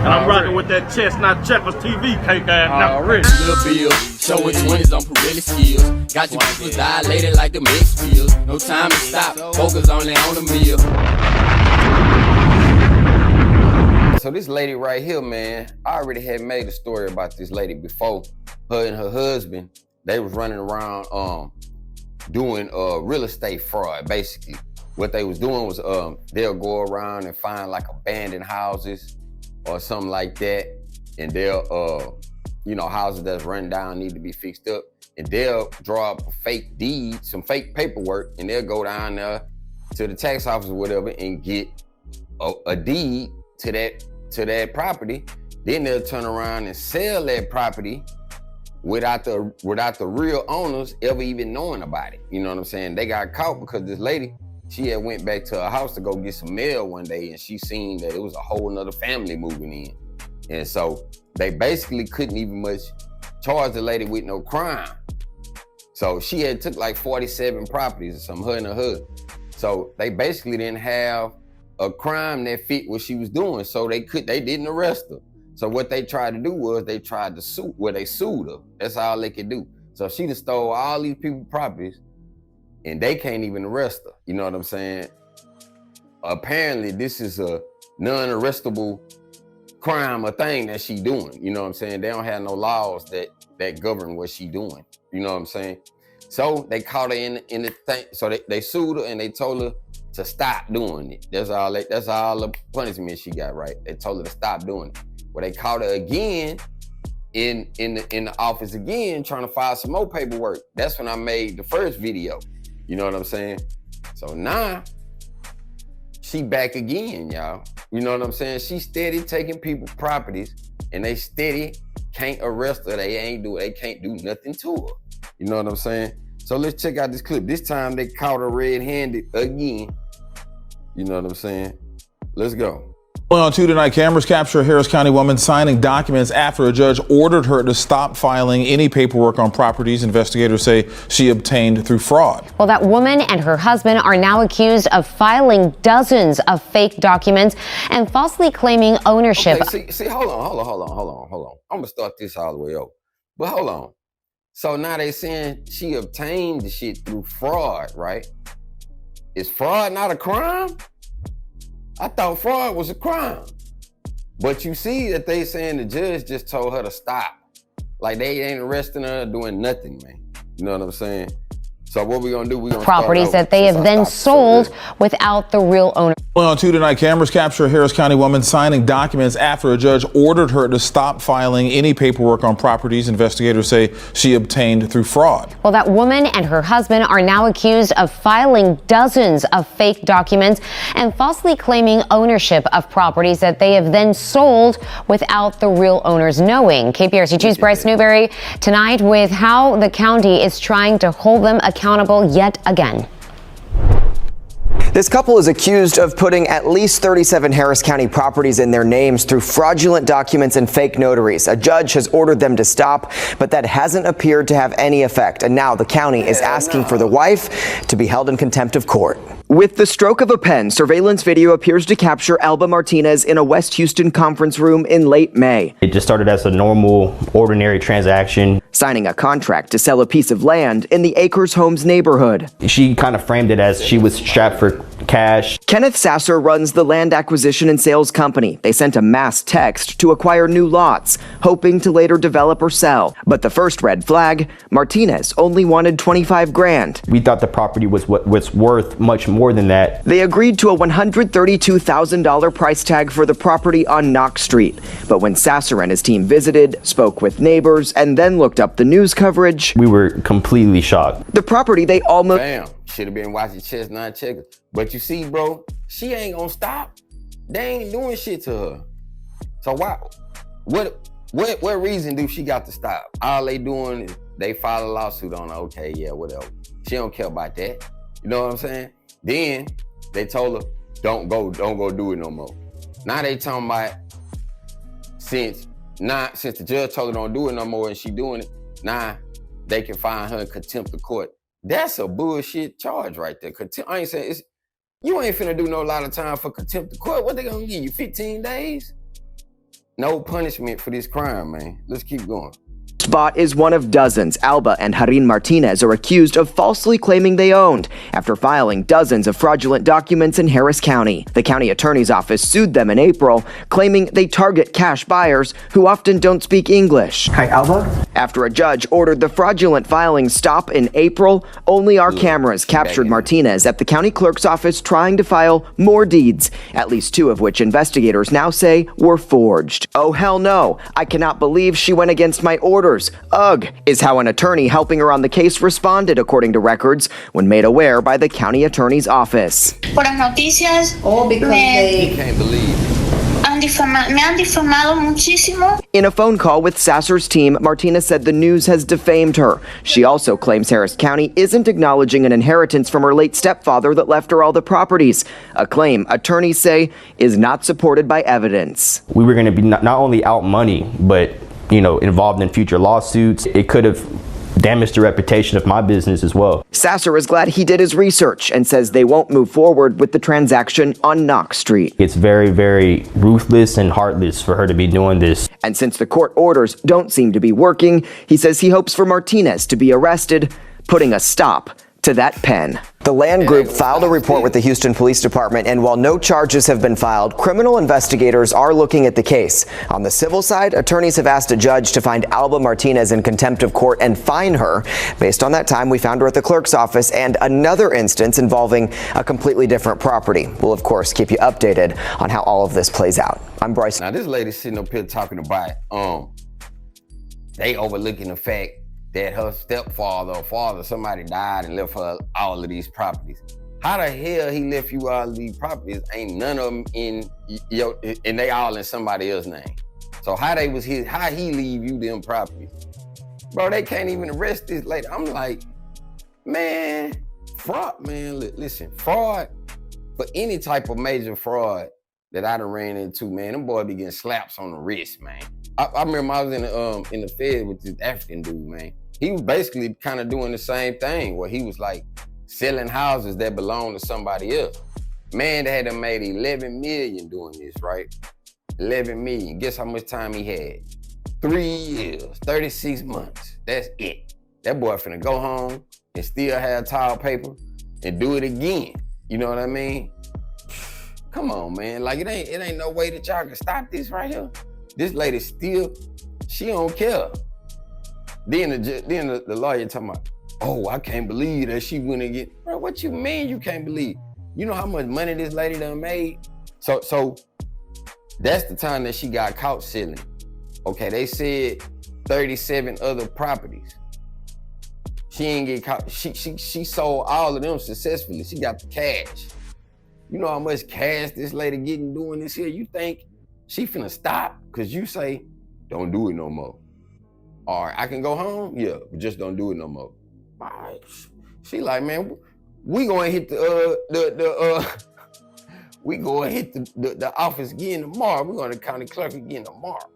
And I'm rocking with that Chestnut Checkers TV cake ass now. Little Bill, showing 20s on Pirelli skills. Got your people dilated like the mix pills. No time to stop, focus only on the meal. So this lady right here, man, I already had made a story about this lady before. Her and her husband, they was running around doing real estate fraud, basically. What they was doing was they'll go around and find like abandoned houses or something like that, and they'll houses that's run down need to be fixed up, and they'll draw up a fake deed, some fake paperwork, and they'll go down there to the tax office or whatever and get a deed to that property. Then they'll turn around and sell that property without the real owners ever even knowing about it. You know what I'm saying? They got caught because this lady, she had went back to her house to go get some mail one day, and she seen that it was a whole nother family moving in. And so they basically couldn't even much charge the lady with no crime. So she had took like 47 properties or something, her and her husband. So they basically didn't have a crime that fit what she was doing. So they didn't arrest her. So what they tried to do was they sued her. That's all they could do. So she just stole all these people's properties and they can't even arrest her. You know what I'm saying? Apparently this is a non-arrestable crime or thing that she doing. You know what I'm saying? They don't have no laws that govern what she doing. You know what I'm saying? So they caught her in the thing. So they sued her and they told her to stop doing it. That's all the punishment she got, right? They told her to stop doing it. Well, they caught her again in the office again, trying to file some more paperwork. That's when I made the first video. You know what I'm saying? So now she back again, y'all. You know what I'm saying? She steady taking people's properties and they steady can't arrest her. They can't do nothing to her. You know what I'm saying? So let's check out this clip. This time they caught her red-handed again. You know what I'm saying? Let's go. On 2 tonight, cameras capture a Harris County woman signing documents after a judge ordered her to stop filing any paperwork on properties investigators say she obtained through fraud. Well, that woman and her husband are now accused of filing dozens of fake documents and falsely claiming ownership. Okay, see, hold on. I'm gonna start this all the way over. But hold on. So now they saying she obtained the shit through fraud, right? Is fraud not a crime? I thought fraud was a crime. But you see that they saying the judge just told her to stop. Like they ain't arresting her, doing nothing, man. You know what I'm saying? So what we gonna do? We gonna properties that they have then sold without the real owner. On 2 tonight, cameras capture a Harris County woman signing documents after a judge ordered her to stop filing any paperwork on properties investigators say she obtained through fraud. Well, that woman and her husband are now accused of filing dozens of fake documents and falsely claiming ownership of properties that they have then sold without the real owners knowing. KPRC 2's Bryce Newberry tonight with how the county is trying to hold them accountable yet again. This couple is accused of putting at least 37 Harris County properties in their names through fraudulent documents and fake notaries. A judge has ordered them to stop, but that hasn't appeared to have any effect. And now the county is asking for the wife to be held in contempt of court. With the stroke of a pen, surveillance video appears to capture Alba Martinez in a West Houston conference room in late May. It just started as a normal, ordinary transaction. Signing a contract to sell a piece of land in the Acres Homes neighborhood. She kind of framed it as she was strapped for cash. Kenneth Sasser runs the land acquisition and sales company. They sent a mass text to acquire new lots, hoping to later develop or sell. But the first red flag, Martinez only wanted 25 grand. We thought the property was worth much more than that. They agreed to a $132,000 price tag for the property on Knox Street. But when Sasser and his team visited, spoke with neighbors, and then looked up the news coverage, we were completely shocked. The property they almost... Damn, should have been watching Chestnut Checkers. But you see, bro, she ain't gonna stop. They ain't doing shit to her. So why? What reason do she got to stop? All they doing is they file a lawsuit on her. Okay, yeah, whatever. She don't care about that. You know what I'm saying? Then they told her, don't go do it no more. Now they talking about since the judge told her don't do it no more and she doing it, now they can find her in contempt of court. That's a bullshit charge right there. I ain't saying you ain't finna do no lot of time for contempt of court. What they gonna give you, 15 days? no punishment for this crime, man. Let's keep going. Spot is one of dozens Alba and Harin Martinez are accused of falsely claiming they owned after filing dozens of fraudulent documents in Harris County. The county attorney's office sued them in April, claiming they target cash buyers who often don't speak English. Hi, Alba. After a judge ordered the fraudulent filing stop in April, only our cameras captured Martinez at the county clerk's office trying to file more deeds, at least 2 of which investigators now say were forged. Oh hell no, I cannot believe she went against my orders. Ugh, is how an attorney helping her on the case responded, according to records, when made aware by the county attorney's office. Puras noticias. Oh, because they Can't believe it. Me han difamado muchísimo. In a phone call with Sasser's team, Martinez said the news has defamed her. She also claims Harris County isn't acknowledging an inheritance from her late stepfather that left her all the properties, a claim attorneys say is not supported by evidence. We were going to be not only out money, but involved in future lawsuits. It could have damaged the reputation of my business as well. Sasser is glad he did his research and says they won't move forward with the transaction on Knox Street. It's very, very ruthless and heartless for her to be doing this. And since the court orders don't seem to be working, he says he hopes for Martinez to be arrested, putting a stop to that pen. The Land Group filed a report with the Houston Police Department, and while no charges have been filed, criminal investigators are looking at the case. On the civil side, attorneys have asked a judge to find Alba Martinez in contempt of court and fine her. Based on that time, we found her at the clerk's office, and another instance involving a completely different property. We'll, of course, keep you updated on how all of this plays out. I'm Bryce. Now, this lady sitting up here talking about, they overlooking the fact that her stepfather or father, somebody died and left her all of these properties. How the hell he left you all of these properties? Ain't none of them in your, and they all in somebody else's name. So how he leave you them properties? Bro, they can't even arrest this lady. I'm like, man, fraud, man. Listen, fraud, for any type of major fraud that I done ran into, man, them boys be getting slaps on the wrist, man. I remember I was in the Fed with this African dude, man. He was basically kind of doing the same thing where he was like selling houses that belong to somebody else. Man, they had done made 11 million doing this, right? 11 million. Guess how much time he had? 3 years, 36 months. That's it. That boy finna go home and still have tile paper and do it again. You know what I mean? Come on, man. Like it ain't no way that y'all can stop this right here. This lady still, she don't care. Then the lawyer talking about, oh, I can't believe that she went and get, bro, what you mean you can't believe? You know how much money this lady done made? So that's the time that she got caught selling. Okay, they said 37 other properties. She ain't get caught. She sold all of them successfully. She got the cash. You know how much cash this lady getting doing this here? You think she finna stop because you say, don't do it no more. All right, I can go home? Yeah, but just don't do it no more. All right. She like, man, we gonna hit we gonna hit the office again tomorrow. We gonna the county clerk again tomorrow.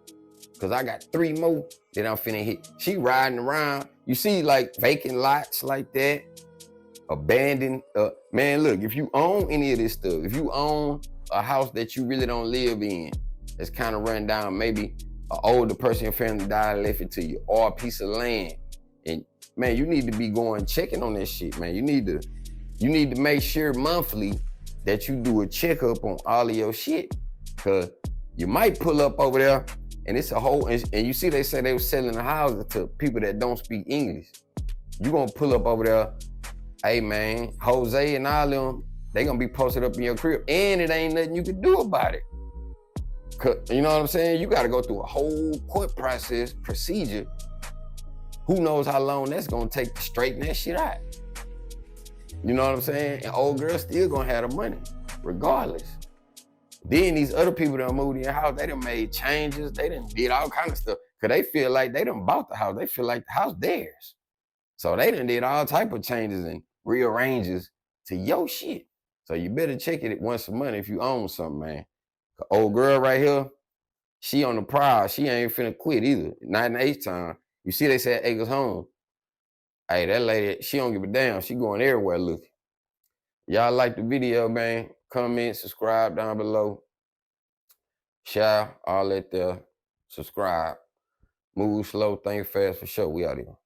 Cause I got 3 more that I'm finna hit. She riding around. You see like vacant lots like that, abandoned. Man, look, if you own any of this stuff, if you own a house that you really don't live in, that's kind of run down, maybe an older person in your family died and left it to you, or a piece of land, and man, you need to be going checking on that shit, man. You need to make sure monthly that you do a checkup on all of your shit, cause you might pull up over there and it's a whole, and you see they say they were selling the houses to people that don't speak English. You gonna pull up over there, hey man, Jose and all of them, they gonna be posted up in your crib, and it ain't nothing you can do about it. You know what I'm saying? You gotta go through a whole court procedure. Who knows how long that's gonna take to straighten that shit out. You know what I'm saying? And old girl still gonna have the money, regardless. Then these other people that moved in your house, they done made changes, they done did all kind of stuff, cause they feel like they done bought the house. They feel like the house theirs. So they done did all type of changes and rearranges to your shit. So you better check it once a month if you own something, man. Old girl right here, she on the prowl. She ain't finna quit either. Not in the H-Town. You see they said Acres Home. Hey, that lady, she don't give a damn. She going everywhere looking. Y'all like the video, man. Comment, subscribe down below. Share, all that there. subscribe. Move slow, think fast for sure. We out here.